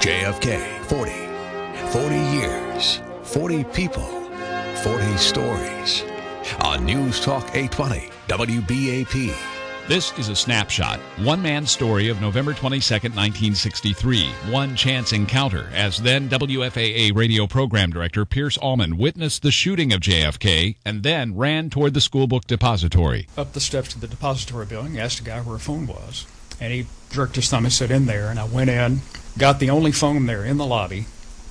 JFK 40 years, 40 people, 40 stories. On News Talk 820 WBAP. This is a snapshot, one man's story of November 22nd, 1963. One chance encounter as then WFAA radio program director Pierce Allman witnessed the shooting of JFK and then ran toward the school book depository. Up the steps to the depository building, asked a guy where a phone was, and he jerked his thumb and said, "In there." And I went in, got the only phone there in the lobby,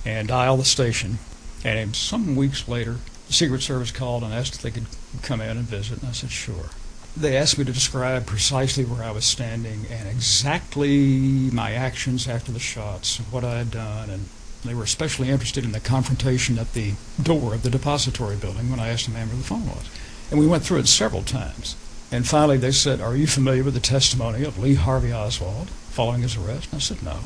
and dialed the station. And some weeks later, the Secret Service called and asked if they could come in and visit, and I said, sure. They asked me to describe precisely where I was standing and exactly my actions after the shots, what I had done, and they were especially interested in the confrontation at the door of the depository building when I asked the man where the phone was. And we went through it several times. And finally they said, "Are you familiar with the testimony of Lee Harvey Oswald following his arrest?" And I said, "No."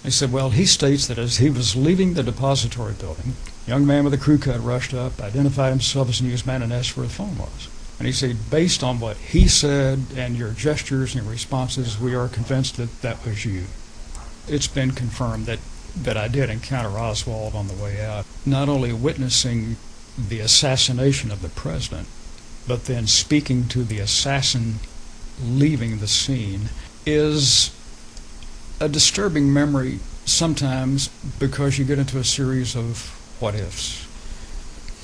They said, "Well, he states that as he was leaving the depository building, a young man with a crew cut rushed up, identified himself as a newsman, and asked where the phone was." And he said, "Based on what he said and your gestures and your responses, we are convinced that that was you." It's been confirmed that I did encounter Oswald on the way out, not only witnessing the assassination of the president, but then speaking to the assassin leaving the scene is a disturbing memory sometimes because you get into a series of what-ifs.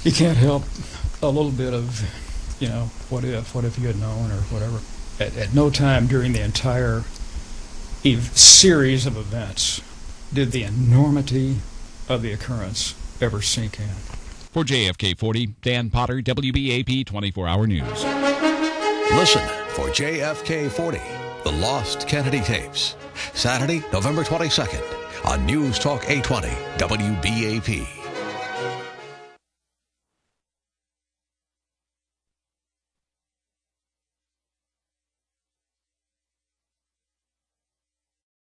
You can't help a little bit of, what if you had known or whatever. At no time during the entire series of events did the enormity of the occurrence ever sink in. For JFK 40, Dan Potter, WBAP 24-Hour News. Listen for JFK 40, The Lost Kennedy Tapes, Saturday, November 22nd on News Talk 820 WBAP.